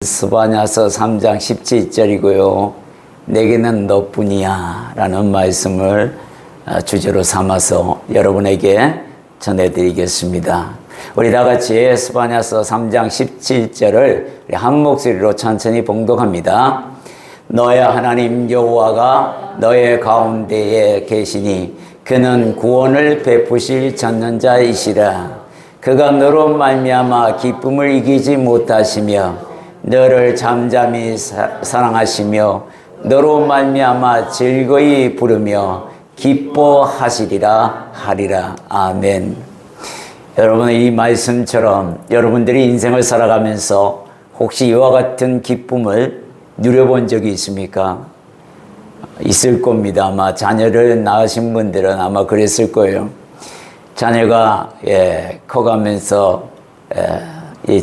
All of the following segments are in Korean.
스바냐서 3장 17절이고요. 내게는 너뿐이야 라는 말씀을 주제로 삼아서 여러분에게 전해드리겠습니다. 우리 다같이 스바냐서 3장 17절을 한 목소리로 천천히 봉독합니다. 너의 하나님 여호와가 너의 가운데에 계시니 그는 구원을 베푸실 전능자이시라. 그가 너로 말미암아 기쁨을 이기지 못하시며 너를 잠잠히 사랑하시며 너로 말미암아 즐거이 부르며 기뻐하시리라 하리라. 아멘. 여러분, 이 말씀처럼 여러분들이 인생을 살아가면서 혹시 이와 같은 기쁨을 누려본 적이 있습니까? 있을 겁니다. 아마 자녀를 낳으신 분들은 아마 그랬을 거예요. 자녀가 커가면서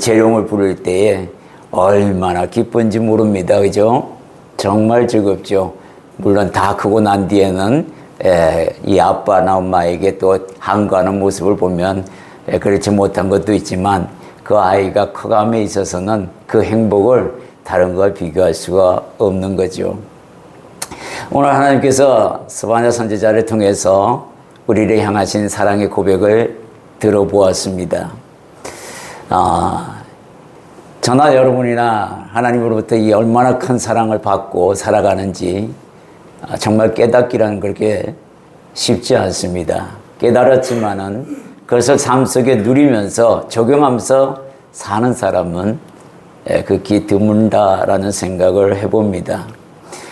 재롱을 부를 때에 얼마나 기쁜지 모릅니다. 그죠? 정말 즐겁죠. 물론 다 크고 난 뒤에는 이 아빠나 엄마에게 또 한가하는 모습을 보면 그렇지 못한 것도 있지만 그 아이가 커감에 있어서는 그 행복을 다른 것과 비교할 수가 없는 거죠. 오늘 하나님께서 스바냐 선지자를 통해서 우리를 향하신 사랑의 고백을 들어보았습니다. 저나 여러분이나 하나님으로부터 이 얼마나 큰 사랑을 받고 살아가는지 정말 깨닫기라는 그렇게 쉽지 않습니다. 깨달았지만은 그것을 삶 속에 누리면서 적용하면서 사는 사람은 극히 드문다라는 생각을 해봅니다.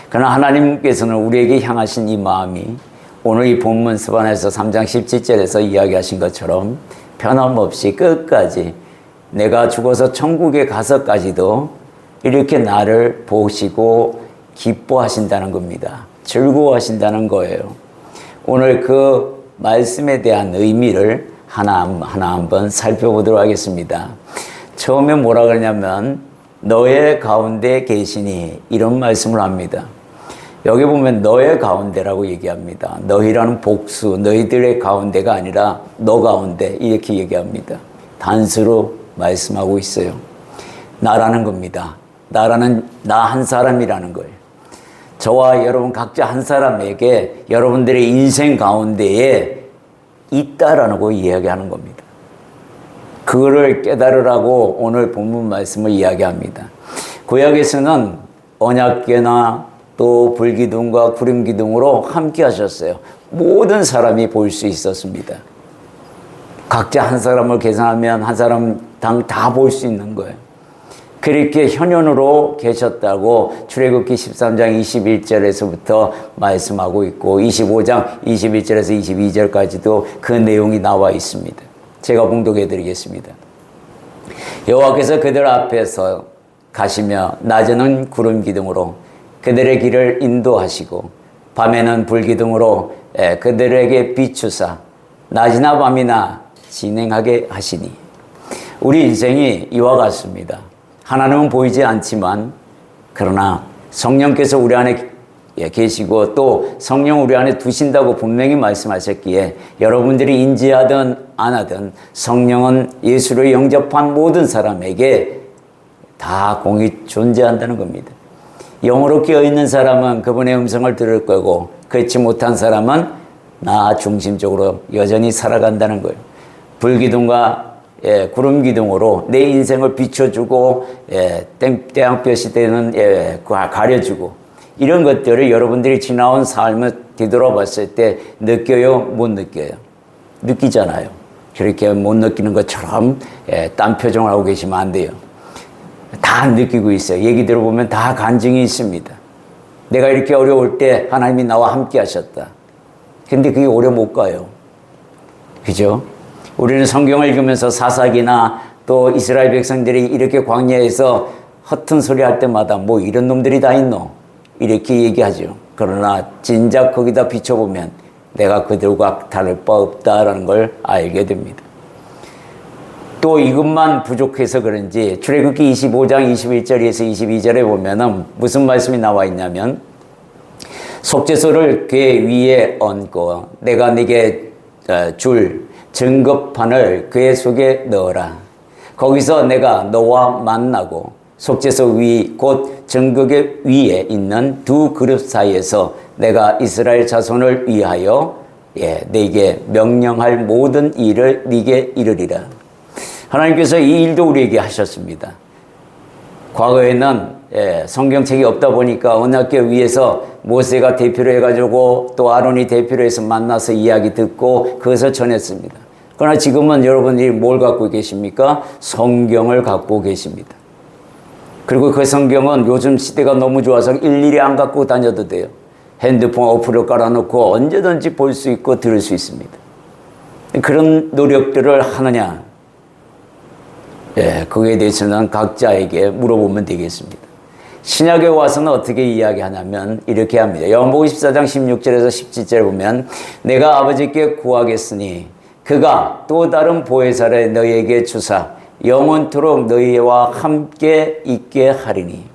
그러나 하나님께서는 우리에게 향하신 이 마음이 오늘 이 본문 스바냐서 3장 17절에서 이야기하신 것처럼 변함없이 끝까지 내가 죽어서 천국에 가서까지도 이렇게 나를 보시고 기뻐하신다는 겁니다. 즐거워하신다는 거예요. 오늘 그 말씀에 대한 의미를 하나하나 한번 살펴보도록 하겠습니다. 처음에 뭐라 그러냐면 너의 가운데 계시니 이런 말씀을 합니다. 여기 보면 너의 가운데라고 얘기합니다. 너희라는 복수, 너희들의 가운데가 아니라 너 가운데 이렇게 얘기합니다. 단수로 말씀하고 있어요. 나라는 겁니다. 나라는 나 한 사람이라는 거예요. 저와 여러분 각자 한 사람에게 여러분들의 인생 가운데에 있다라고 이야기하는 겁니다. 그거를 깨달으라고 오늘 본문 말씀을 이야기합니다. 구약에서는 언약궤나 또 불기둥과 구름기둥으로 함께 하셨어요. 모든 사람이 볼 수 있었습니다. 각자 한 사람을 계산하면 한 사람당 다 볼 수 있는 거예요. 그렇게 현현으로 계셨다고 출애굽기 13장 21절에서부터 말씀하고 있고 25장 21절에서 22절까지도 그 내용이 나와 있습니다. 제가 봉독해 드리겠습니다. 여호와께서 그들 앞에서 가시며 낮에는 구름 기둥으로 그들의 길을 인도하시고 밤에는 불기둥으로 그들에게 비추사 낮이나 밤이나 진행하게 하시니. 우리 인생이 이와 같습니다. 하나님은 보이지 않지만 그러나 성령께서 우리 안에 계시고 또 성령 우리 안에 두신다고 분명히 말씀하셨기에 여러분들이 인지하든 안 하든 성령은 예수를 영접한 모든 사람에게 다 공히 존재한다는 겁니다. 영으로 깨어있는 사람은 그분의 음성을 들을 거고 그렇지 못한 사람은 나 중심적으로 여전히 살아간다는 거예요. 불기둥과 구름기둥으로 내 인생을 비춰주고 땡볕이 되는 가려주고 이런 것들을 여러분들이 지나온 삶을 뒤돌아봤을 때 느껴요? 못 느껴요? 느끼잖아요. 그렇게 못 느끼는 것처럼 딴 표정을 하고 계시면 안 돼요. 다 느끼고 있어요. 얘기 들어보면 다 간증이 있습니다. 내가 이렇게 어려울 때 하나님이 나와 함께 하셨다. 근데 그게 오래 못 가요. 그죠? 우리는 성경을 읽으면서 사사기나 또 이스라엘 백성들이 이렇게 광야에서 허튼 소리 할 때마다 뭐 이런 놈들이 다 있노? 이렇게 얘기하죠. 그러나 진작 거기다 비춰보면 내가 그들과 다를 바 없다라는 걸 알게 됩니다. 또 이것만 부족해서 그런지 출애굽기 25장 21절에서 22절에 보면은 무슨 말씀이 나와 있냐면 속죄소를 궤 위에 얹고 내가 네게 줄 증거판을 궤 속에 넣어라. 거기서 내가 너와 만나고 속죄소 위, 곧 정극의 위에 있는 두 그룹 사이에서 내가 이스라엘 자손을 위하여 네게 명령할 모든 일을 네게 이르리라. 하나님께서 이 일도 우리에게 하셨습니다. 과거에는 성경책이 없다 보니까 언약궤 위에서 모세가 대표로 해가지고 또 아론이 대표로 해서 만나서 이야기 듣고 그것을 전했습니다. 그러나 지금은 여러분들이 뭘 갖고 계십니까? 성경을 갖고 계십니다. 그리고 그 성경은 요즘 시대가 너무 좋아서 일일이 안 갖고 다녀도 돼요. 핸드폰 어플을 깔아놓고 언제든지 볼 수 있고 들을 수 있습니다. 그런 노력들을 하느냐? 그거에 대해서는 각자에게 물어보면 되겠습니다. 신약에 와서는 어떻게 이야기하냐면 이렇게 합니다. 요한복음 14장 16절에서 17절에 보면 내가 아버지께 구하겠으니 그가 또 다른 보혜사를 너희에게 주사 영원토록 너희와 함께 있게 하리니.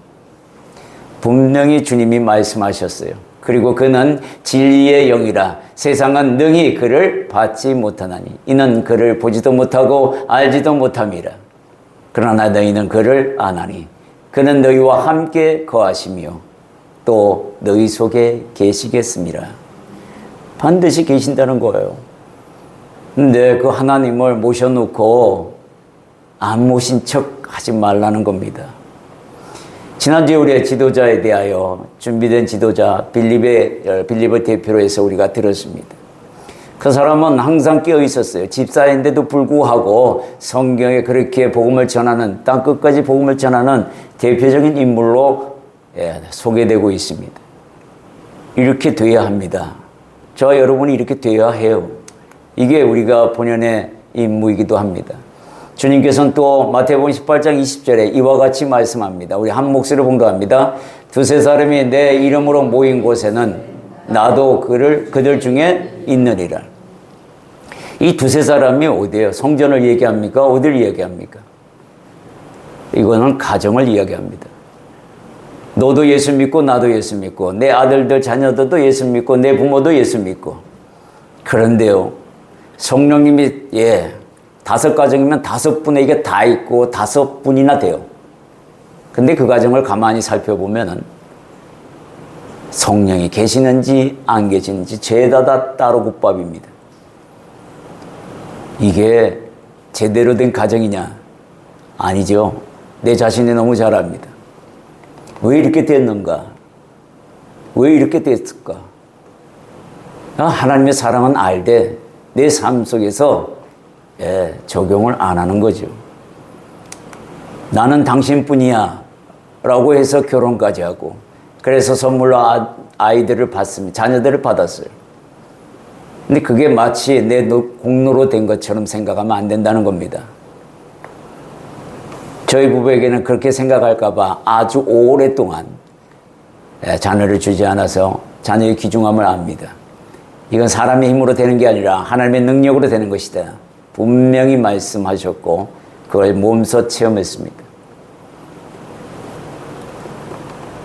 분명히 주님이 말씀하셨어요. 그리고 그는 진리의 영이라 세상은 능히 그를 받지 못하나니 이는 그를 보지도 못하고 알지도 못함이라. 그러나 너희는 그를 아나니 그는 너희와 함께 거하시며 또 너희 속에 계시겠습니다. 반드시 계신다는 거예요. 근데 그 하나님을 모셔놓고 안 모신 척 하지 말라는 겁니다. 지난주에 우리의 지도자에 대하여 준비된 지도자 빌립의 대표로 해서 우리가 들었습니다. 그 사람은 항상 깨어 있었어요. 집사인데도 불구하고 성경에 그렇게 복음을 전하는, 땅 끝까지 복음을 전하는 대표적인 인물로 소개되고 있습니다. 이렇게 돼야 합니다. 저와 여러분이 이렇게 돼야 해요. 이게 우리가 본연의 임무이기도 합니다. 주님께서는 또 마태복음 18장 20절에 이와 같이 말씀합니다. 우리 한 목소리로 봉독합니다. 두세 사람이 내 이름으로 모인 곳에는 나도 그들 중에 있느니라. 이 두세 사람이 어디예요? 성전을 얘기합니까? 어디를 얘기합니까? 이거는 가정을 이야기합니다. 너도 예수 믿고 나도 예수 믿고 내 아들들 자녀들도 예수 믿고 내 부모도 예수 믿고. 그런데요, 성령님이 5가정이면 5분에게 다 있고 5분이나 돼요. 근데 그 가정을 가만히 살펴보면은 성령이 계시는지 안 계시는지 죄다 다 따로 국밥입니다. 이게 제대로 된 가정이냐? 아니죠. 내 자신이 너무 잘 압니다. 왜 이렇게 됐는가? 왜 이렇게 됐을까? 하나님의 사랑은 알되 내 삶 속에서 적용을 안 하는 거죠. 나는 당신뿐이야 라고 해서 결혼까지 하고 그래서 선물로 아이들을 받습니다. 자녀들을 받았어요. 근데 그게 마치 내 공로로 된 것처럼 생각하면 안 된다는 겁니다. 저희 부부에게는 그렇게 생각할까봐 아주 오랫동안 자녀를 주지 않아서 자녀의 귀중함을 압니다. 이건 사람의 힘으로 되는 게 아니라 하나님의 능력으로 되는 것이다. 분명히 말씀하셨고 그걸 몸소 체험했습니다.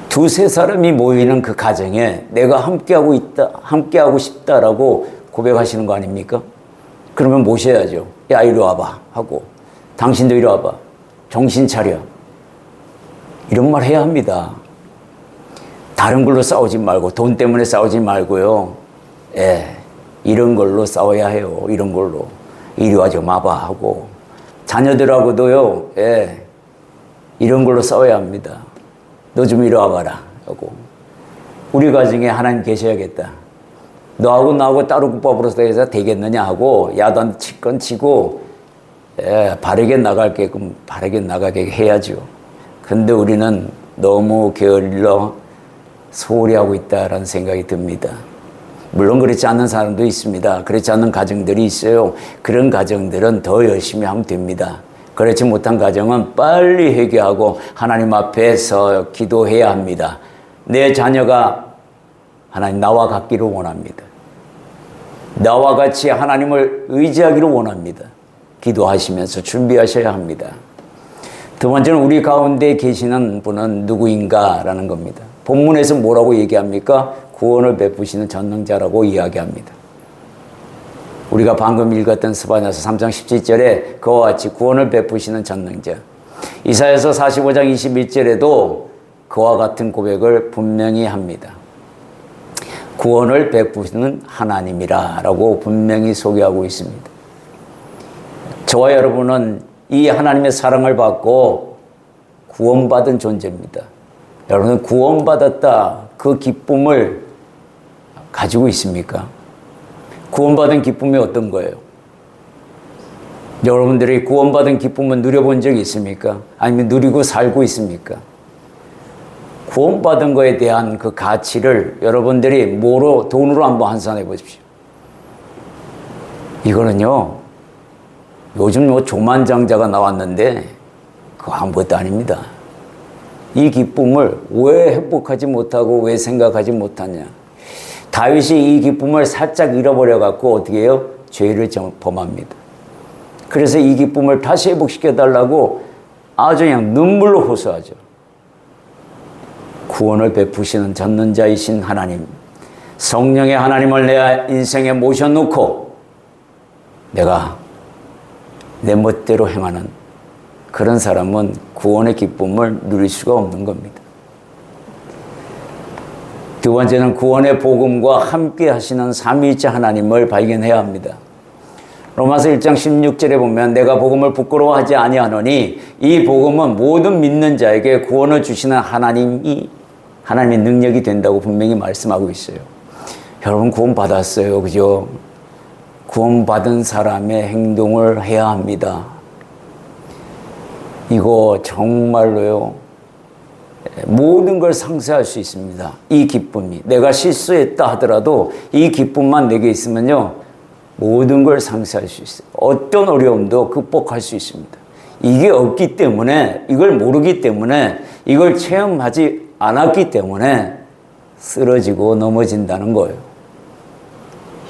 두세 사람이 모이는 그 가정에 내가 함께하고 싶다라고 고백하시는 거 아닙니까? 그러면 모셔야죠. 야, 이리 와봐 하고 당신도 이리 와봐. 정신 차려. 이런 말 해야 합니다. 다른 걸로 싸우지 말고 돈 때문에 싸우지 말고요. 이런 걸로 싸워야 해요. 이런 걸로. 이리 와 좀 와봐 하고 자녀들하고도요. 이런 걸로 싸워야 합니다. 너 좀 이리 와봐라 하고 우리 가정에 하나님 계셔야겠다. 너하고 나하고 따로 국밥으로 해서 되겠느냐 하고 야단 치건 치고 바르게 나갈게끔 바르게 나가게 해야죠. 근데 우리는 너무 게을러 소홀히 하고 있다라는 생각이 듭니다. 물론 그렇지 않는 사람도 있습니다. 그렇지 않는 가정들이 있어요. 그런 가정들은 더 열심히 하면 됩니다. 그렇지 못한 가정은 빨리 회개하고 하나님 앞에서 기도해야 합니다. 내 자녀가 하나님 나와 같기를 원합니다. 나와 같이 하나님을 의지하기를 원합니다. 기도하시면서 준비하셔야 합니다. 두 번째는 우리 가운데 계시는 분은 누구인가라는 겁니다. 본문에서 뭐라고 얘기합니까? 구원을 베푸시는 전능자라고 이야기합니다. 우리가 방금 읽었던 스바냐서 3장 17절에 그와 같이 구원을 베푸시는 전능자. 이사야서 45장 21절에도 그와 같은 고백을 분명히 합니다. 구원을 베푸시는 하나님이라 라고 분명히 소개하고 있습니다. 저와 여러분은 이 하나님의 사랑을 받고 구원받은 존재입니다. 여러분은 구원받았다 그 기쁨을 가지고 있습니까? 구원받은 기쁨이 어떤 거예요? 여러분들이 구원받은 기쁨을 누려본 적이 있습니까? 아니면 누리고 살고 있습니까? 구원받은 거에 대한 그 가치를 여러분들이 뭐로, 돈으로 한번 환산해 보십시오. 이거는요, 요즘 뭐 조만장자가 나왔는데 그거 아무것도 아닙니다. 이 기쁨을 왜 회복하지 못하고 왜 생각하지 못하냐? 다윗이 이 기쁨을 살짝 잃어버려 갖고 어떻게 해요? 죄를 범합니다. 그래서 이 기쁨을 다시 회복시켜 달라고 아주 그냥 눈물로 호소하죠. 구원을 베푸시는 전능자이신 하나님, 성령의 하나님을 내 인생에 모셔놓고 내가 내 멋대로 행하는 그런 사람은 구원의 기쁨을 누릴 수가 없는 겁니다. 두 번째는 구원의 복음과 함께 하시는 삼위일체 하나님을 발견해야 합니다. 로마서 1장 16절에 보면 내가 복음을 부끄러워하지 아니하노니 이 복음은 모든 믿는 자에게 구원을 주시는 하나님의 능력이 된다고 분명히 말씀하고 있어요. 여러분 구원 받았어요. 그죠? 구원 받은 사람의 행동을 해야 합니다. 이거 정말로요. 모든 걸 상쇄할 수 있습니다. 이 기쁨이. 내가 실수했다 하더라도 이 기쁨만 내게 있으면요. 모든 걸 상쇄할 수 있어요. 어떤 어려움도 극복할 수 있습니다. 이게 없기 때문에, 이걸 모르기 때문에, 이걸 체험하지 않았기 때문에 쓰러지고 넘어진다는 거예요.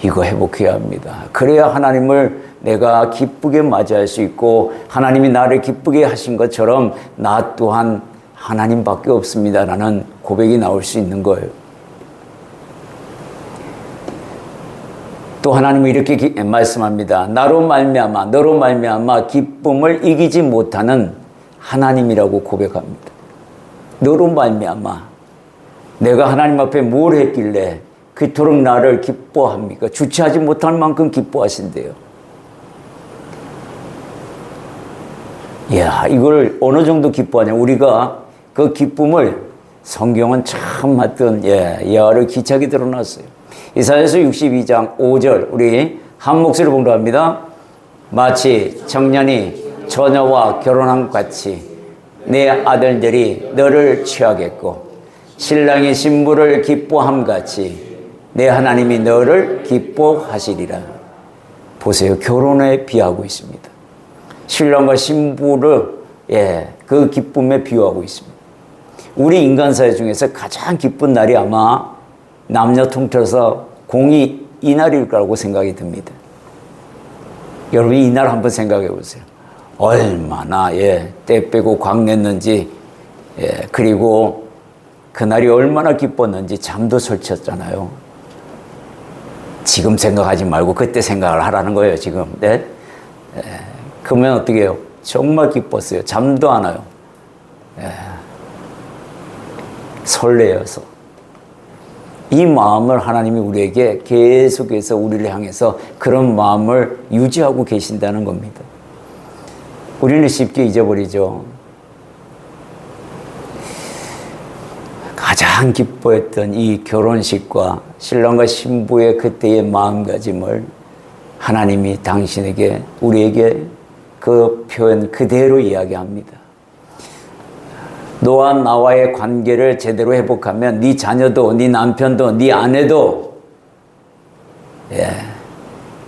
이거 회복해야 합니다. 그래야 하나님을 내가 기쁘게 맞이할 수 있고 하나님이 나를 기쁘게 하신 것처럼 나 또한 하나님밖에 없습니다라는 고백이 나올 수 있는 거예요. 또 하나님은 이렇게 말씀합니다. 너로 말미암아 기쁨을 이기지 못하는 하나님이라고 고백합니다. 너로 말미암아 내가 하나님 앞에 뭘 했길래 그토록 나를 기뻐합니까? 주체하지 못할 만큼 기뻐하신대요. 이야, 이걸 어느 정도 기뻐하냐? 우리가 그 기쁨을 성경은 참 하여튼 예화를 기차게 드러났어요. 이사야서 62장 5절 우리 한 목소리로 봉독합니다. 마치 청년이 처녀와 결혼한 같이 내 아들들이 너를 취하겠고 신랑이 신부를 기뻐함 같이 내 하나님이 너를 기뻐하시리라. 보세요. 결혼에 비하고 있습니다. 신랑과 신부를 그 기쁨에 비유하고 있습니다. 우리 인간사회 중에서 가장 기쁜 날이 아마 남녀 통틀어서 공이 이날일 거라고 생각이 듭니다. 여러분 이날 한번 생각해 보세요. 얼마나 때 빼고 광냈는지 그리고 그날이 얼마나 기뻤는지 잠도 설쳤잖아요. 지금 생각하지 말고 그때 생각을 하라는 거예요. 지금. 네? 그러면 어떻게 해요? 정말 기뻤어요. 잠도 안 와요. 설레어서. 이 마음을 하나님이 우리에게 계속해서 우리를 향해서 그런 마음을 유지하고 계신다는 겁니다. 우리는 쉽게 잊어버리죠. 가장 기뻐했던 이 결혼식과 신랑과 신부의 그때의 마음가짐을 하나님이 당신에게 우리에게 그 표현 그대로 이야기합니다. 너와 나와의 관계를 제대로 회복하면 네 자녀도 네 남편도 네 아내도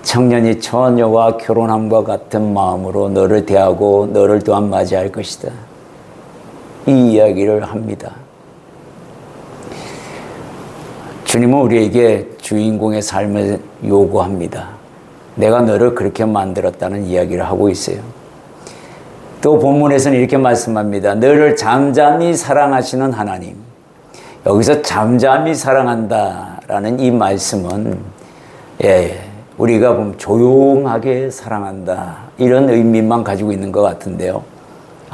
청년이 처녀와 결혼함과 같은 마음으로 너를 대하고 너를 또한 맞이할 것이다. 이 이야기를 합니다. 주님은 우리에게 주인공의 삶을 요구합니다. 내가 너를 그렇게 만들었다는 이야기를 하고 있어요. 또 본문에서는 이렇게 말씀합니다. 너를 잠잠히 사랑하시는 하나님. 여기서 잠잠히 사랑한다라는 이 말씀은 우리가 보면 조용하게 사랑한다 이런 의미만 가지고 있는 것 같은데요.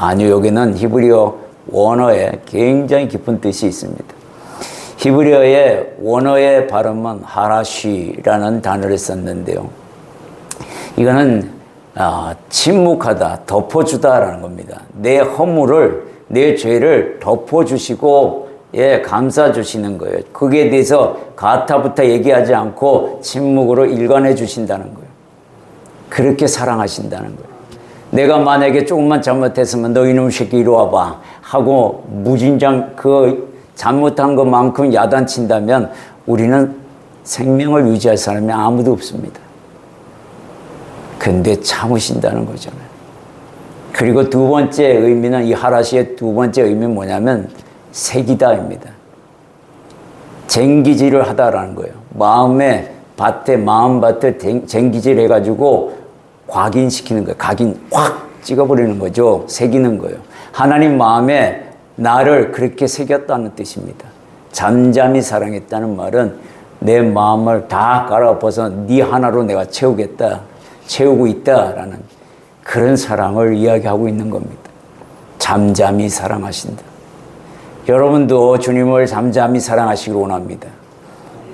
아니요, 여기는 히브리어 원어에 굉장히 깊은 뜻이 있습니다. 히브리어의 원어의 발음은 하라쉬라는 단어를 썼는데요. 이거는 침묵하다, 덮어주다라는 겁니다. 내 허물을, 내 죄를 덮어주시고 감싸주시는 거예요. 거기에 대해서 가타부터 얘기하지 않고 침묵으로 일관해 주신다는 거예요. 그렇게 사랑하신다는 거예요. 내가 만약에 조금만 잘못했으면 너 이놈 새끼 이리 와봐 하고 무진장 그 잘못한 것만큼 야단친다면 우리는 생명을 유지할 사람이 아무도 없습니다. 근데 참으신다는 거잖아요. 그리고 두 번째 의미는, 이 하라시의 두 번째 의미는 뭐냐면 새기다입니다. 쟁기질을 하다라는 거예요. 마음밭에 쟁기질 해가지고 각인시키는 거예요. 각인 확 찍어버리는 거죠. 새기는 거예요. 하나님 마음에 나를 그렇게 새겼다는 뜻입니다. 잠잠히 사랑했다는 말은 내 마음을 다 갈아엎어서 네 하나로 내가 채우고 있다라는 그런 사랑을 이야기하고 있는 겁니다. 잠잠히 사랑하신다. 여러분도 주님을 잠잠히 사랑하시길 원합니다.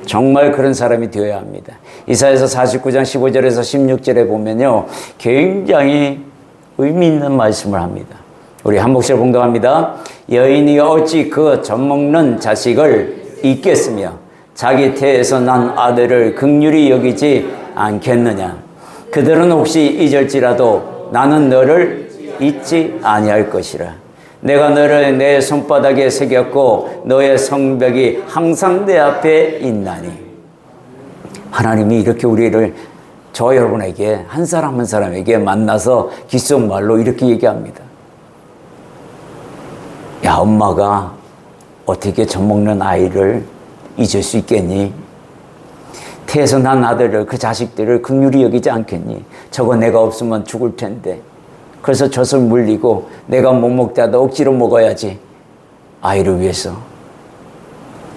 정말 그런 사람이 되어야 합니다. 이사야서 49장 15절에서 16절에 보면요, 굉장히 의미 있는 말씀을 합니다. 우리 한 목소리 봉독합니다. 여인이 어찌 그 젖먹는 자식을 잊겠으며 자기 태에서 난 아들을 긍휼히 여기지 않겠느냐. 그들은 혹시 잊을지라도 나는 너를 잊지 아니할 것이라. 내가 너를 내 손바닥에 새겼고 너의 성벽이 항상 내 앞에 있나니. 하나님이 이렇게 우리를, 저 여러분에게, 한 사람 한 사람에게 만나서 귓속말로 이렇게 얘기합니다. 야, 엄마가 어떻게 젖먹는 아이를 잊을 수 있겠니? 태에서 난 아들을, 그 자식들을 긍휼히 여기지 않겠니? 저거 내가 없으면 죽을 텐데. 그래서 젖을 물리고 내가 못 먹다도 억지로 먹어야지. 아이를 위해서.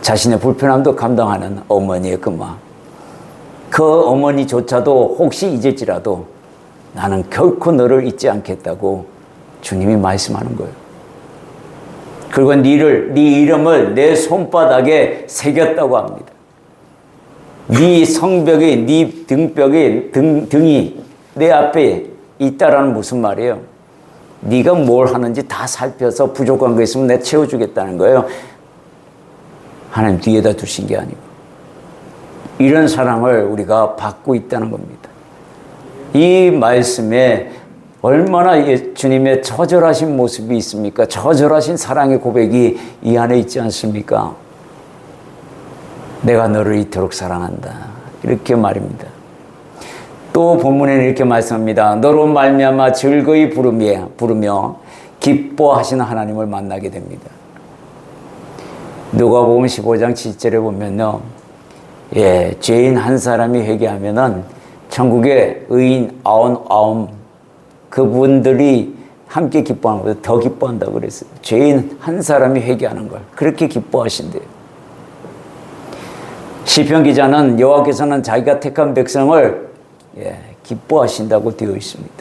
자신의 불편함도 감당하는 어머니의 그 마음. 그 어머니조차도 혹시 잊을지라도 나는 결코 너를 잊지 않겠다고 주님이 말씀하는 거예요. 그리고 네 이름을 내 손바닥에 새겼다고 합니다. 네 성벽이, 네 등이 내 앞에 있다라는 무슨 말이에요? 네가 뭘 하는지 다 살펴서 부족한 거 있으면 내가 채워주겠다는 거예요. 하나님 뒤에다 두신 게 아니고. 이런 사랑을 우리가 받고 있다는 겁니다. 이 말씀에 얼마나 주님의 처절하신 모습이 있습니까? 처절하신 사랑의 고백이 이 안에 있지 않습니까? 내가 너를 이토록 사랑한다. 이렇게 말입니다. 또 본문에는 이렇게 말씀합니다. 너로 말미암아 즐거이 부르며 기뻐하시는 하나님을 만나게 됩니다. 누가복음 15장 7절에 보면요, 죄인 한 사람이 회개하면은 천국의 의인 99 그분들이 함께 기뻐하는 것보다 더 기뻐한다고 그랬어요. 죄인 한 사람이 회개하는 걸 그렇게 기뻐하신대요. 시편 기자는 여호와께서는 자기가 택한 백성을 기뻐하신다고 되어 있습니다.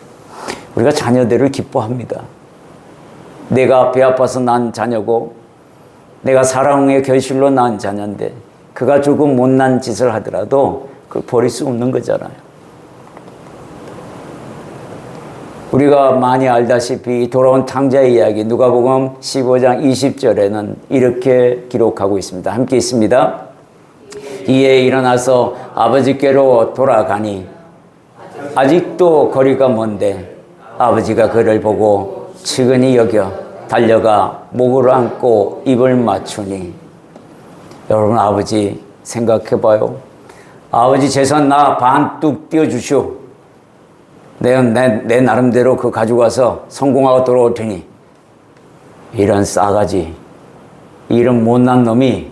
우리가 자녀들을 기뻐합니다. 내가 배 아파서 낳은 자녀고 내가 사랑의 결실로 낳은 자녀인데 그가 조금 못난 짓을 하더라도 그걸 버릴 수 없는 거잖아요. 우리가 많이 알다시피 돌아온 탕자의 이야기 누가복음 15장 20절에는 이렇게 기록하고 있습니다. 함께 있습니다. 이에 일어나서 아버지께로 돌아가니 아직도 거리가 먼데 아버지가 그를 보고 측은히 여겨 달려가 목을 안고 입을 맞추니. 여러분, 아버지 생각해봐요. 아버지 재산 나 반뚝 띄워주시오. 내 나름대로 그거 가지고 와서 성공하고 돌아올 테니. 이런 싸가지, 이런 못난 놈이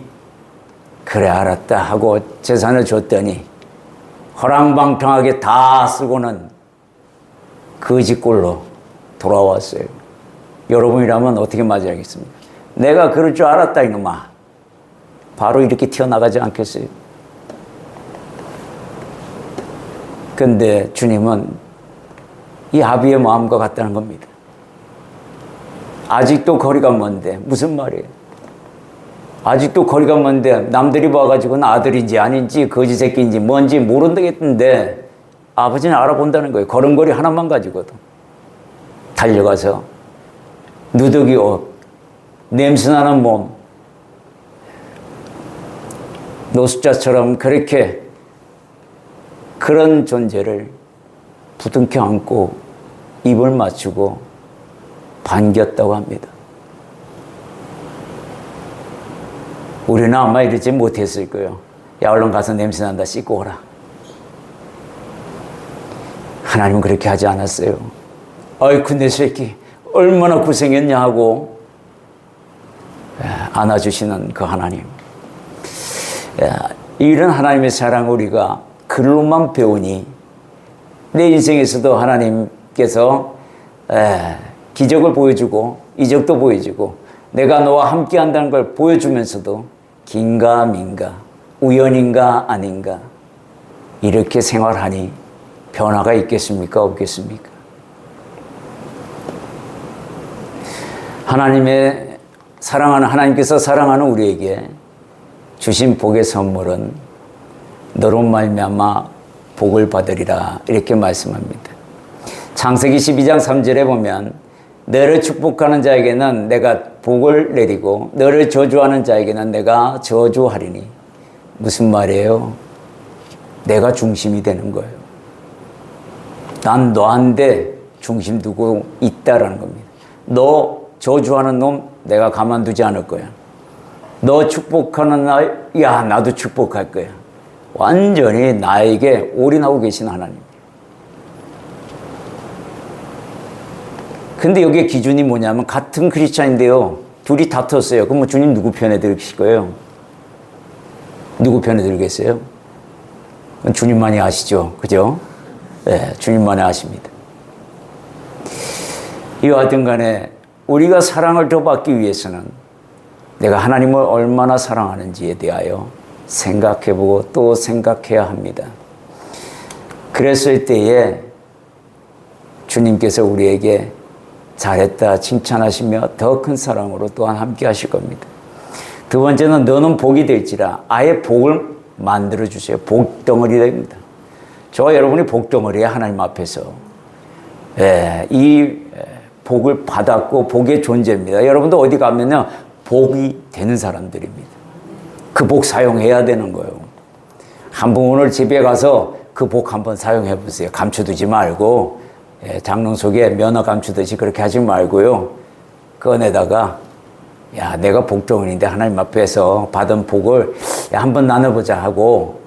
그래 알았다 하고 재산을 줬더니 허랑방탕하게 다 쓰고는 거지꼴로 돌아왔어요. 여러분이라면 어떻게 맞이하겠습니까? 내가 그럴 줄 알았다 이놈아. 바로 이렇게 튀어나가지 않겠어요? 근데 주님은 이 아비의 마음과 같다는 겁니다. 아직도 거리가 먼데. 무슨 말이에요? 아직도 거리가 먼데 남들이 봐가지고는 아들인지 아닌지 거지 새끼인지 뭔지 모른다겠던데 아버지는 알아본다는 거예요. 걸음걸이 하나만 가지고도. 달려가서 누더기 옷, 냄새나는 몸, 노숙자처럼 그렇게 그런 존재를 부둥켜 안고 입을 맞추고 반겼다고 합니다. 우리는 아마 이러지 못했을 거예요. 야, 얼른 가서 냄새난다 씻고 오라. 하나님은 그렇게 하지 않았어요. 아이쿠 내 새끼 얼마나 고생했냐 하고 안아주시는 그 하나님. 이런 하나님의 사랑을 우리가 글로만 배우니 내 인생에서도 하나님께서 기적을 보여주고 이적도 보여주고 내가 너와 함께 한다는 걸 보여주면서도 긴가민가 우연인가 아닌가 이렇게 생활하니 변화가 있겠습니까? 없겠습니까? 하나님의 사랑하는 하나님께서 사랑하는 우리에게 주신 복의 선물은 너로 말미암아 복을 받으리라 이렇게 말씀합니다. 창세기 12장 3절에 보면 너를 축복하는 자에게는 내가 복을 내리고 너를 저주하는 자에게는 내가 저주하리니. 무슨 말이에요? 내가 중심이 되는 거예요. 난 너한테 중심 두고 있다라는 겁니다. 너 저주하는 놈 내가 가만두지 않을 거야. 너 축복하는 나, 야 나도 축복할 거야. 완전히 나에게 올인하고 계신 하나님. 근데 여기에 기준이 뭐냐면 같은 크리스찬인데요. 둘이 다퉜어요. 그럼 주님 누구 편에 들으실 거예요? 누구 편에 들겠어요? 주님만이 아시죠. 그죠? 네, 주님만이 아십니다. 이와 같은 간에 우리가 사랑을 더 받기 위해서는 내가 하나님을 얼마나 사랑하는지에 대하여 생각해보고 또 생각해야 합니다. 그랬을 때에 주님께서 우리에게 잘했다 칭찬하시며 더 큰 사랑으로 또한 함께 하실 겁니다. 두 번째는 너는 복이 될지라 아예 복을 만들어 주세요. 복덩어리 됩니다. 저와 여러분이 복덩어리에 하나님 앞에서 이 복을 받았고 복의 존재입니다. 여러분도 어디 가면요 복이 되는 사람들입니다. 그 복 사용해야 되는 거예요. 한번 오늘 집에 가서 그 복 한번 사용해 보세요. 감춰두지 말고 장롱 속에 면허 감추듯이 그렇게 하지 말고요. 꺼내다가 야 내가 복덩어리인데 하나님 앞에서 받은 복을 한번 나눠보자 하고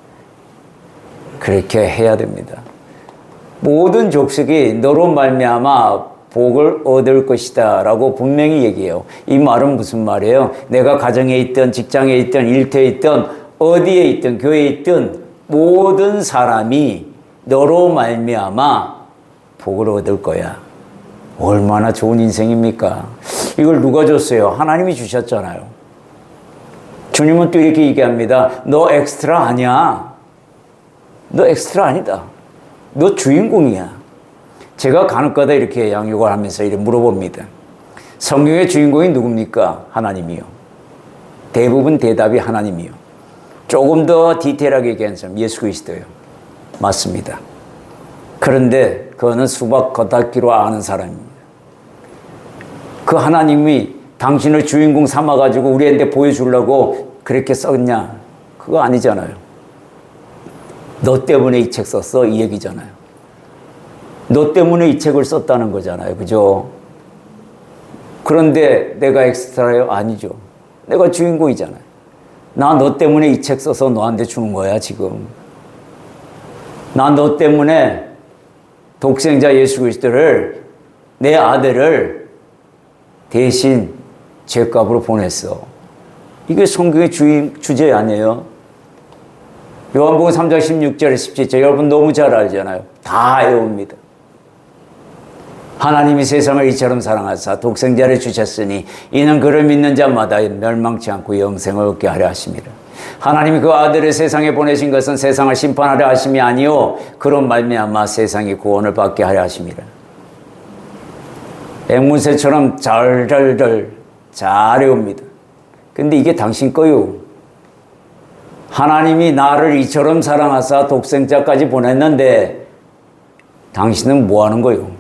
그렇게 해야 됩니다. 모든 족속이 너로 말미암아 복을 얻을 것이다 라고 분명히 얘기해요. 이 말은 무슨 말이에요? 내가 가정에 있든 직장에 있든 일터에 있든 어디에 있든 교회에 있든 모든 사람이 너로 말미암아 복을 얻을 거야. 얼마나 좋은 인생입니까? 이걸 누가 줬어요? 하나님이 주셨잖아요. 주님은 또 이렇게 얘기합니다. 너 엑스트라 아니야. 너 엑스트라 아니다. 너 주인공이야. 제가 간혹가다 이렇게 양육을 하면서 이렇게 물어봅니다. 성경의 주인공이 누굽니까? 하나님이요. 대부분 대답이 하나님이요. 조금 더 디테일하게 얘기하는 사람 예수 그리스도요. 맞습니다. 그런데 그거는 수박 겉핥기로 아는 사람입니다. 그 하나님이 당신을 주인공 삼아가지고 우리한테 보여주려고 그렇게 썼냐? 그거 아니잖아요. 너 때문에 이 책 썼어? 이 얘기잖아요. 너 때문에 이 책을 썼다는 거잖아요. 그죠? 그런데 내가 엑스트라요? 아니죠. 내가 주인공이잖아요. 나 너 때문에 이 책 써서 너한테 주는 거야, 지금. 나 너 때문에 독생자 예수 그리스도를 내 아들을 대신 죄값으로 보냈어. 이게 성경의 주제 아니에요? 요한복음 3장 16절에 17절 여러분 너무 잘 알잖아요. 다 외웁니다. 하나님이 세상을 이처럼 사랑하사 독생자를 주셨으니 이는 그를 믿는 자마다 멸망치 않고 영생을 얻게 하려 하심이라. 하나님이 그 아들을 세상에 보내신 것은 세상을 심판하려 하심이 아니요 그런 말미암아 세상이 구원을 받게 하려 하심이라. 앵무새처럼 잘잘잘 잘해옵니다. 근데 이게 당신 거요. 하나님이 나를 이처럼 사랑하사 독생자까지 보냈는데 당신은 뭐 하는 거요?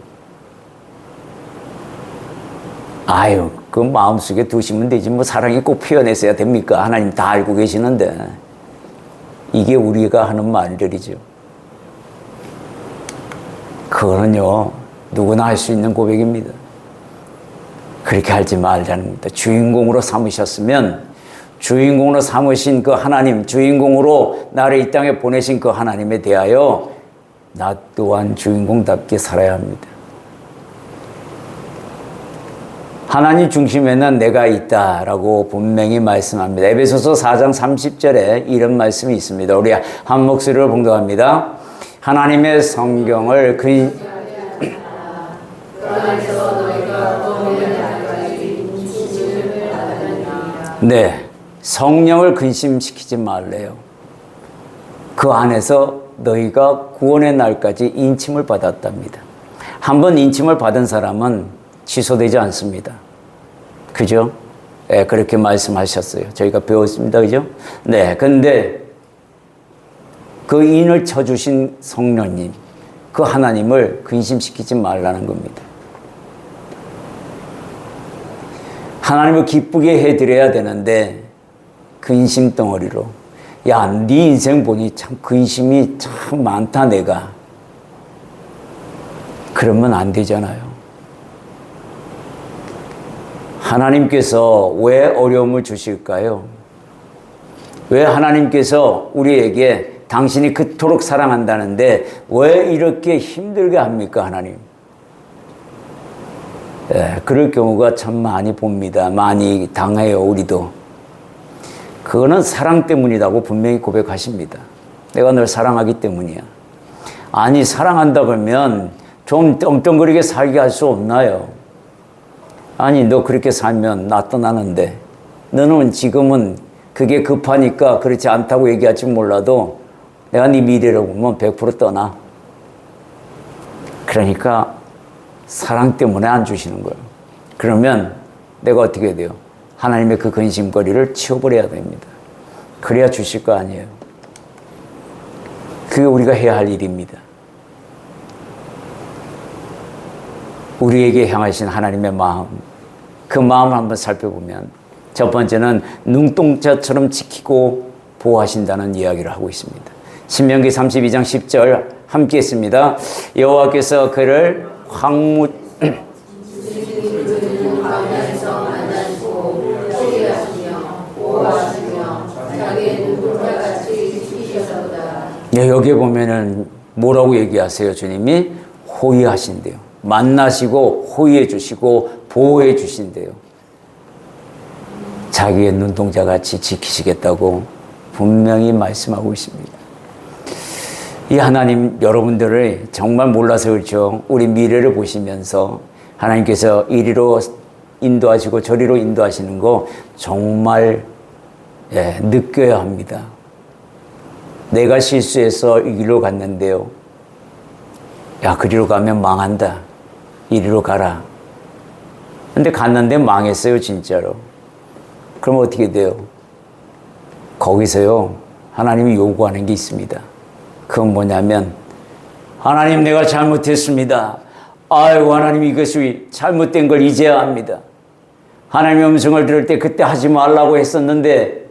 아유, 그 마음속에 두시면 되지. 뭐 사랑이 꼭 표현했어야 됩니까? 하나님 다 알고 계시는데. 이게 우리가 하는 말들이죠. 그거는요, 누구나 할 수 있는 고백입니다. 그렇게 하지 말자는 겁니다. 주인공으로 삼으셨으면 주인공으로 삼으신 그 하나님, 주인공으로 나를 이 땅에 보내신 그 하나님에 대하여 나 또한 주인공답게 살아야 합니다. 하나님 중심에는 내가 있다라고 분명히 말씀합니다. 에베소서 4장 30절에 이런 말씀이 있습니다. 우리 한 목소리로 봉독합니다. 하나님의 성경을 네, 성령을 근심시키지 말래요. 그 안에서 너희가 구원의 날까지 인침을 받았답니다. 한번 인침을 받은 사람은 취소되지 않습니다. 그죠? 네, 그렇게 말씀하셨어요. 저희가 배웠습니다. 그죠? 네, 근데 그 인을 쳐주신 성령님, 그 하나님을 근심시키지 말라는 겁니다. 하나님을 기쁘게 해드려야 되는데 근심 덩어리로 야, 네 인생 보니 참 근심이 참 많다 내가. 그러면 안 되잖아요. 하나님께서 왜 어려움을 주실까요? 왜 하나님께서 우리에게 당신이 그토록 사랑한다는데 왜 이렇게 힘들게 합니까, 하나님? 예, 그럴 경우가 참 많이 봅니다. 많이 당해요, 우리도. 그거는 사랑 때문이라고 분명히 고백하십니다. 내가 널 사랑하기 때문이야. 아니, 사랑한다 그러면 좀 떵떵거리게 살게 할 수 없나요? 아니, 너 그렇게 살면 나 떠나는데 너는 지금은 그게 급하니까 그렇지 않다고 얘기할지 몰라도 내가 네 미래를 보면 100% 떠나. 그러니까 사랑 때문에 안 주시는 거예요. 그러면 내가 어떻게 돼요? 하나님의 그 근심거리를 치워버려야 됩니다. 그래야 주실 거 아니에요. 그게 우리가 해야 할 일입니다. 우리에게 향하신 하나님의 마음, 그 마음을 한번 살펴보면 첫 번째는 눈동자처럼 지키고 보호하신다는 이야기를 하고 있습니다. 신명기 32장 10절 함께 했습니다. 여호와께서 그를 황무 네, 여기에 보면은 뭐라고 얘기하세요? 주님이 호위하신대요. 만나시고 호위해 주시고 보호해 주신대요. 자기의 눈동자같이 지키시겠다고 분명히 말씀하고 있습니다. 이 하나님 여러분들을 정말 몰라서 그렇죠. 우리 미래를 보시면서 하나님께서 이리로 인도하시고 저리로 인도하시는 거 정말 느껴야 합니다. 내가 실수해서 이 길로 갔는데요. 야, 그리로 가면 망한다. 이리로 가라. 근데 갔는데 망했어요, 진짜로. 그럼 어떻게 돼요? 거기서요, 하나님이 요구하는 게 있습니다. 그건 뭐냐면, 하나님, 내가 잘못했습니다. 아이고, 하나님, 이것이 잘못된 걸 이제야 합니다. 하나님의 음성을 들을 때 그때 하지 말라고 했었는데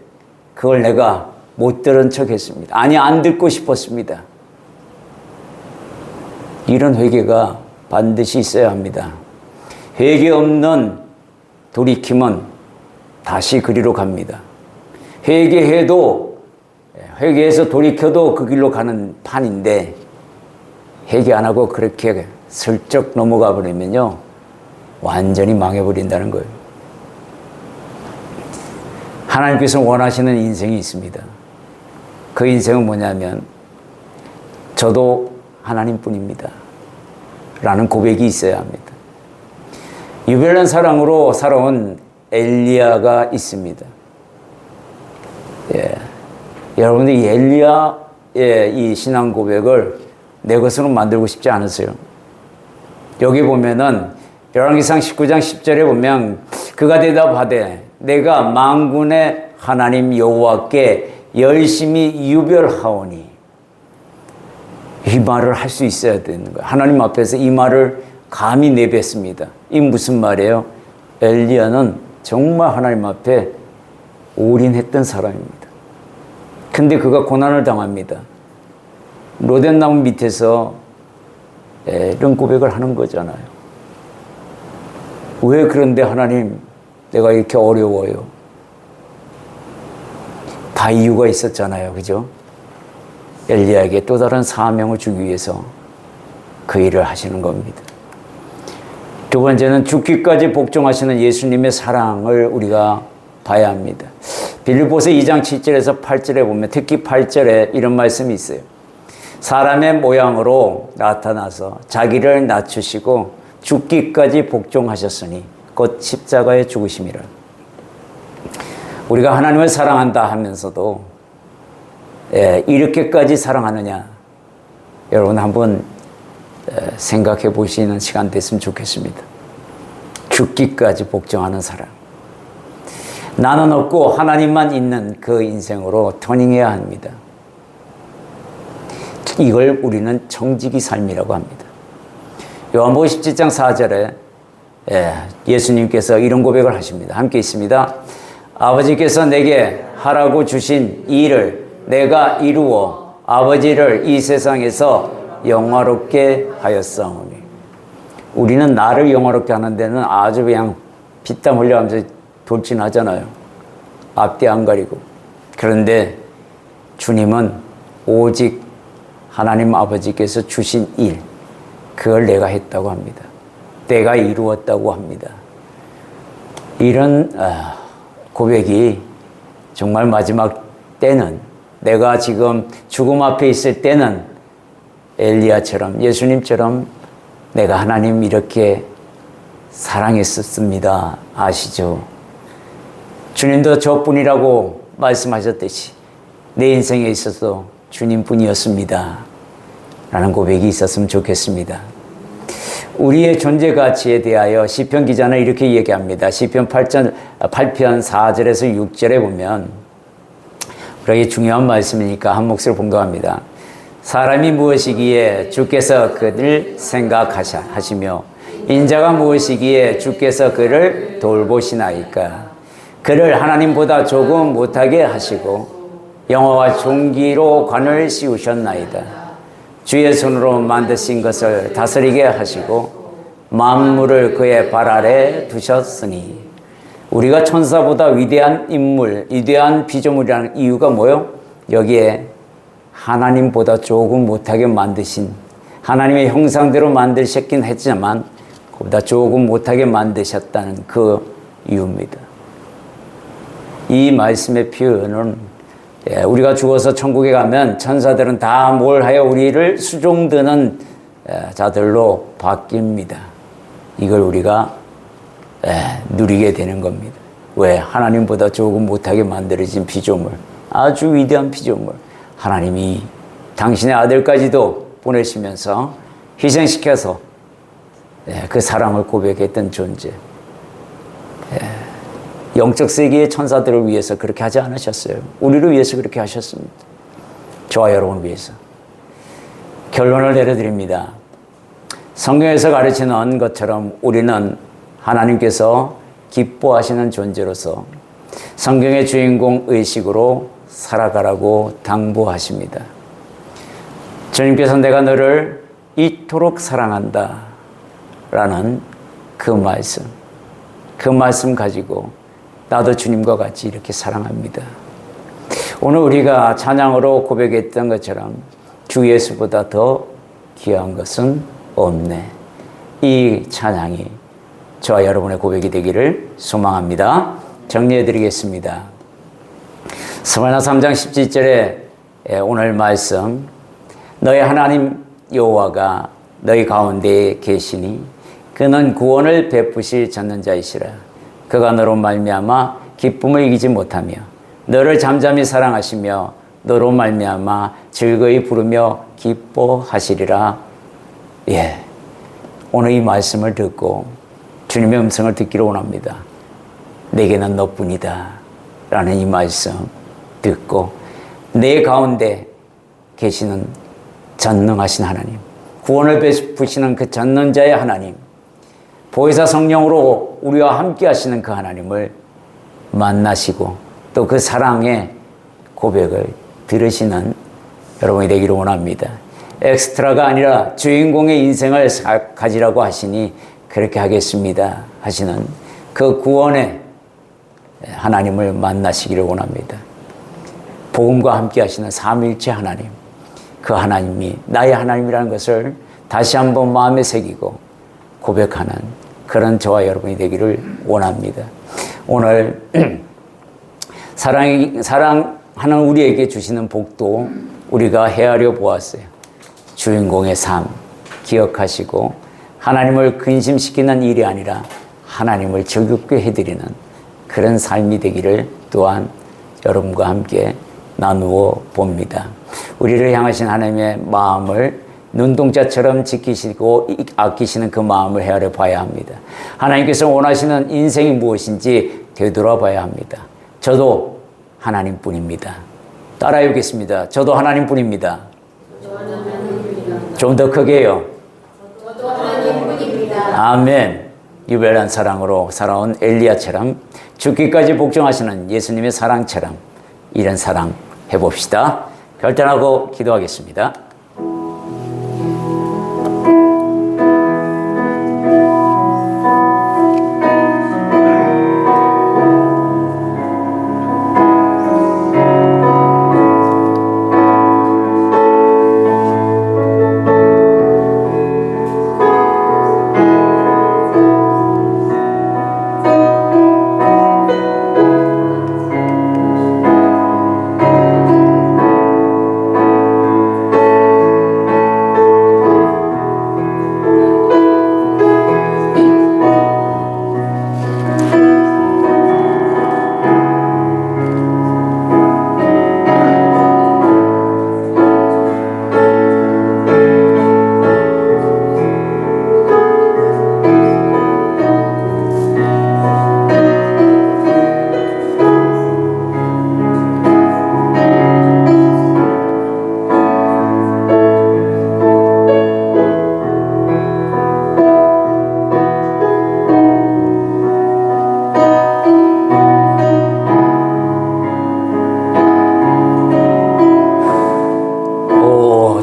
그걸 내가 못 들은 척 했습니다. 아니, 안 듣고 싶었습니다. 이런 회개가 반드시 있어야 합니다. 회개 없는 돌이킴은 다시 그리로 갑니다. 회개해도, 회개해서 돌이켜도 그 길로 가는 판인데, 회개 안 하고 그렇게 슬쩍 넘어가 버리면요, 완전히 망해버린다는 거예요. 하나님께서 원하시는 인생이 있습니다. 그 인생은 뭐냐면, 저도 하나님뿐입니다. 라는 고백이 있어야 합니다. 유별난 사랑으로 살아온 엘리야가 있습니다. 예. 여러분들 이 엘리야의 이 신앙 고백을 내 것으로 만들고 싶지 않으세요? 여기 보면은 열왕기상 19장 10절에 보면 그가 대답하되 내가 만군의 하나님 여호와께 열심히 유별하오니, 이 말을 할 수 있어야 되는 거예요. 하나님 앞에서 이 말을 감히 내뱉습니다. 이 무슨 말이에요? 엘리야는 정말 하나님 앞에 올인했던 사람입니다. 근데 그가 고난을 당합니다. 로뎀나무 밑에서 이런 고백을 하는 거잖아요. 왜 그런데 하나님 내가 이렇게 어려워요? 다 이유가 있었잖아요. 그죠? 엘리야에게 또 다른 사명을 주기 위해서 그 일을 하시는 겁니다. 두 번째는 죽기까지 복종하시는 예수님의 사랑을 우리가 봐야 합니다. 빌립보서 2장 7절에서 8절에 보면 특히 8절에 이런 말씀이 있어요. 사람의 모양으로 나타나서 자기를 낮추시고 죽기까지 복종하셨으니 곧 십자가에 죽으심이라. 우리가 하나님을 사랑한다 하면서도 이렇게까지 사랑하느냐, 여러분 한번 생각해 보시는 시간 됐으면 좋겠습니다. 죽기까지 복종하는 사랑. 나는 없고 하나님만 있는 그 인생으로 터닝해야 합니다. 이걸 우리는 정직이 삶이라고 합니다. 요한복음 17장 4절에 예수님께서 이런 고백을 하십니다. 함께 있습니다. 아버지께서 내게 하라고 주신 이 일을 내가 이루어 아버지를 이 세상에서 영화롭게 하였사오니. 우리는 나를 영화롭게 하는 데는 아주 그냥 피땀 흘려가면서 돌진하잖아요. 앞뒤 안 가리고. 그런데 주님은 오직 하나님 아버지께서 주신 일, 그걸 내가 했다고 합니다. 내가 이루었다고 합니다. 이런 고백이 정말 마지막 때는, 내가 지금 죽음 앞에 있을 때는 엘리야처럼, 예수님처럼 내가 하나님 이렇게 사랑했었습니다. 아시죠? 주님도 저뿐이라고 말씀하셨듯이 내 인생에 있어서 주님뿐이었습니다 라는 고백이 있었으면 좋겠습니다. 우리의 존재 가치에 대하여 시편 기자는 이렇게 얘기합니다. 시편 8편 4절에서 6절에 보면, 그러기 중요한 말씀이니까 한 몫을 봉독합니다. 사람이 무엇이기에 주께서 그를 생각하시며 인자가 무엇이기에 주께서 그를 돌보시나이까. 그를 하나님보다 조금 못하게 하시고 영화와 종기로 관을 씌우셨나이다. 주의 손으로 만드신 것을 다스리게 하시고 만물을 그의 발 아래 두셨으니. 우리가 천사보다 위대한 인물, 위대한 피조물이라는 이유가 뭐요? 여기에 하나님보다 조금 못하게 만드신, 하나님의 형상대로 만드셨긴 했지만 그보다 조금 못하게 만드셨다는 그 이유입니다. 이 말씀의 표현은 우리가 죽어서 천국에 가면 천사들은 다 뭘 하여 우리를 수종드는 자들로 바뀝니다. 이걸 우리가 누리게 되는 겁니다. 왜? 하나님보다 조금 못하게 만들어진 피조물, 아주 위대한 피조물, 하나님이 당신의 아들까지도 보내시면서 희생시켜서 그 사랑을 고백했던 존재. 영적 세계의 천사들을 위해서 그렇게 하지 않으셨어요. 우리를 위해서 그렇게 하셨습니다. 저와 여러분을 위해서. 결론을 내려드립니다. 성경에서 가르치는 것처럼 우리는 하나님께서 기뻐하시는 존재로서 성경의 주인공 의식으로 살아가라고 당부하십니다. 주님께서 내가 너를 이토록 사랑한다 라는 그 말씀 가지고 나도 주님과 같이 이렇게 사랑합니다. 오늘 우리가 찬양으로 고백했던 것처럼 주 예수보다 더 귀한 것은 없네. 이 찬양이 저와 여러분의 고백이 되기를 소망합니다. 정리해 드리겠습니다. 스가랴 3장 17절에 오늘 말씀, 너희 하나님 여호와가 너희 가운데에 계시니 그는 구원을 베푸실 전능자이시라. 그가 너로 말미암아 기쁨을 이기지 못하며 너를 잠잠히 사랑하시며 너로 말미암아 즐거이 부르며 기뻐하시리라. 오늘 이 말씀을 듣고 주님의 음성을 듣기를 원합니다. 내게는 너뿐이다 라는 이 말씀 듣고 내 가운데 계시는 전능하신 하나님, 구원을 베푸시는 그 전능자의 하나님, 보혜사 성령으로 우리와 함께 하시는 그 하나님을 만나시고 또 그 사랑의 고백을 들으시는 여러분이 되기를 원합니다. 엑스트라가 아니라 주인공의 인생을 가지라고 하시니 그렇게 하겠습니다 하시는 그 구원의 하나님을 만나시기를 원합니다. 복음과 함께 하시는 삼위일체 하나님, 그 하나님이 나의 하나님이라는 것을 다시 한번 마음에 새기고 고백하는 그런 저와 여러분이 되기를 원합니다. 오늘 사랑하는 우리에게 주시는 복도 우리가 헤아려 보았어요. 주인공의 삶 기억하시고 하나님을 근심시키는 일이 아니라 하나님을 즐겁게 해드리는 그런 삶이 되기를 또한 여러분과 함께 나누어 봅니다. 우리를 향하신 하나님의 마음을 눈동자처럼 지키시고 아끼시는 그 마음을 헤아려 봐야 합니다. 하나님께서 원하시는 인생이 무엇인지 되돌아봐야 합니다. 저도 하나님뿐입니다. 따라해 보겠습니다. 저도 하나님뿐입니다. 좀 더 크게요. 저도 하나님뿐입니다. 아멘. 유별난 사랑으로 살아온 엘리야처럼 죽기까지 복종하시는 예수님의 사랑처럼 이런 사랑 해봅시다. 결단하고 기도하겠습니다.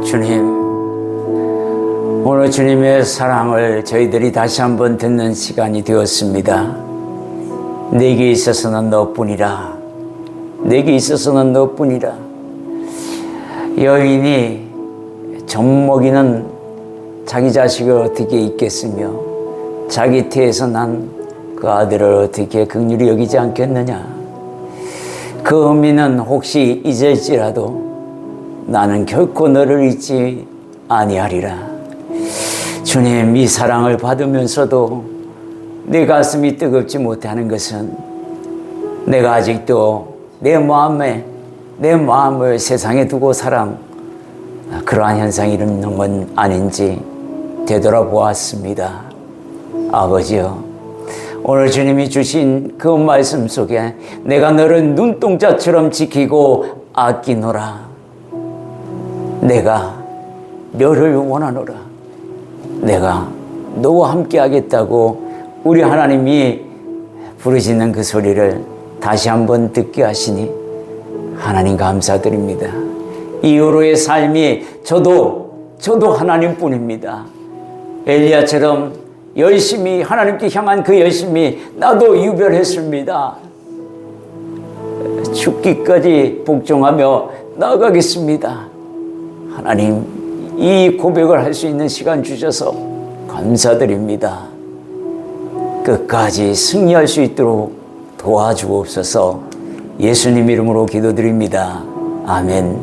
주님, 오늘 주님의 사랑을 저희들이 다시 한번 듣는 시간이 되었습니다. 내게 있어서는 너뿐이라. 내게 있어서는 너뿐이라. 여인이 젖먹이는 자기 자식을 어떻게 잊겠으며 자기 태에서 난 그 아들을 어떻게 긍휼히 여기지 않겠느냐. 그 의미는 혹시 잊을지라도 나는 결코 너를 잊지 아니하리라. 주님, 이 사랑을 받으면서도 내 가슴이 뜨겁지 못하는 것은 내가 아직도 내 마음을 세상에 두고 그러한 현상이 있는 건 아닌지 되돌아보았습니다. 아버지여, 오늘 주님이 주신 그 말씀 속에 내가 너를 눈동자처럼 지키고 아끼노라. 내가 너를 원하노라. 내가 너와 함께 하겠다고 우리 하나님이 부르시는 그 소리를 다시 한번 듣게 하시니 하나님 감사드립니다. 이후로의 삶이 저도 하나님뿐입니다. 엘리야처럼 열심히 하나님께 향한 그 열심이 나도 유별했습니다. 죽기까지 복종하며 나아가겠습니다. 하나님, 이 고백을 할 수 있는 시간 주셔서 감사드립니다. 끝까지 승리할 수 있도록 도와주옵소서. 예수님 이름으로 기도드립니다. 아멘.